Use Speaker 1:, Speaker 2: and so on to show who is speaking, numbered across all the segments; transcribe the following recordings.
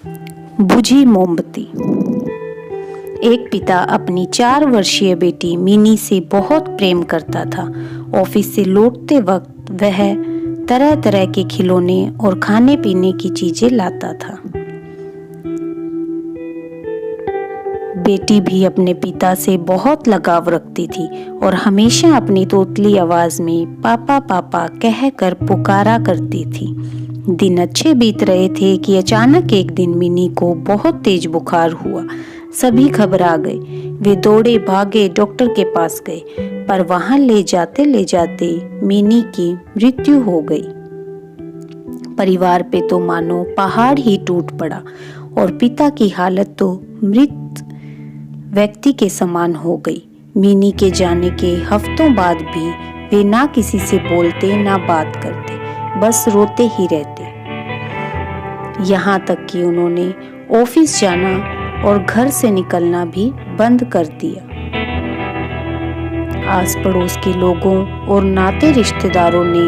Speaker 1: बुझी मोमबत्ती। एक पिता अपनी 4 वर्षीय बेटी मिनी से बहुत प्रेम करता था। ऑफिस से लौटते वक्त वह तरह तरह के खिलौने और खाने पीने की चीजें लाता था। बेटी भी अपने पिता से बहुत लगाव रखती थी और हमेशा अपनी तोतली आवाज में पापा पापा कहकर पुकारा करती थी। दिन अच्छे बीत रहे थे कि अचानक एक दिन मिनी को बहुत तेज बुखार हुआ। सभी घबरा गए। वे दौड़े भागे डॉक्टर के पास गए, पर वहां ले जाते मिनी की मृत्यु हो गई। परिवार पे तो मानो पहाड़ ही टूट पड़ा और पिता की हालत तो मृत व्यक्ति के समान हो गई। मिनी के जाने के हफ्तों बाद भी वे ना किसी से बोलते ना बात करते, बस रोते ही रहते। यहाँ तक कि उन्होंने ऑफिस जाना और घर से निकलना भी बंद कर दिया। आस पड़ोस के लोगों और नाते रिश्तेदारों ने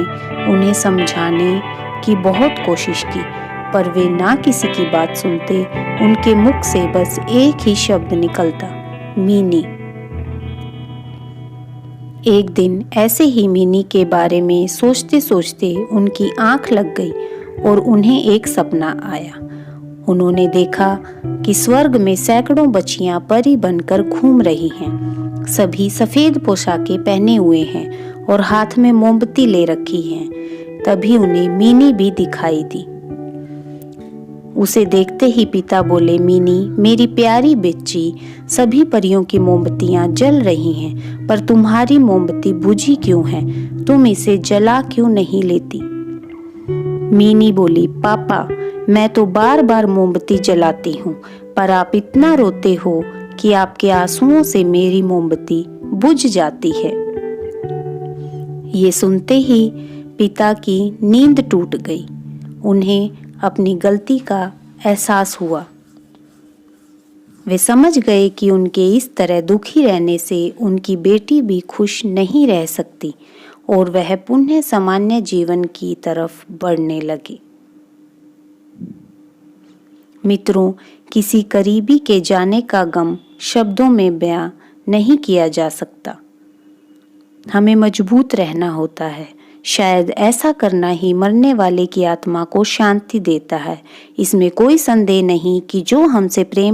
Speaker 1: उन्हें समझाने की बहुत कोशिश की, पर वे ना किसी की बात सुनते। उनके मुख से बस एक ही शब्द निकलता, मिनी। एक दिन ऐसे ही मिनी के बारे में सोचते सोचते उनकी आंख लग गई और उन्हें एक सपना आया। उन्होंने देखा कि स्वर्ग में सैकड़ों बच्चियां परी बनकर घूम रही हैं। सभी सफेद पोशाकें पहने हुए हैं और हाथ में मोमबत्ती ले रखी हैं। तभी उन्हें मिनी भी दिखाई दी। उसे देखते ही पिता बोले, मिनी मेरी प्यारी बच्ची, सभी परियों की मोमबत्तियां जल रही हैं, पर तुम्हारी मोमबत्ती बुझी क्यों है? तुम इसे जला क्यों नहीं लेती? मिनी बोली, पापा मैं तो बार बार मोमबत्ती जलाती हूँ, पर आप इतना रोते हो कि आपके आंसुओं से मेरी मोमबत्ती बुझ जाती है। ये सुनते ही पिता की नींद टूट गई। उन्हें अपनी गलती का एहसास हुआ। वे समझ गए कि उनके इस तरह दुखी रहने से उनकी बेटी भी खुश नहीं रह सकती और वह पुनः सामान्य जीवन की तरफ बढ़ने लगे। मित्रों, किसी करीबी के जाने का गम शब्दों में बयां नहीं किया जा सकता। हमें मजबूत रहना होता है। शायद ऐसा करना ही मरने वाले की आत्मा को शांति देता है। इसमें कोई संदेह नहीं कि जो हमसे प्रेम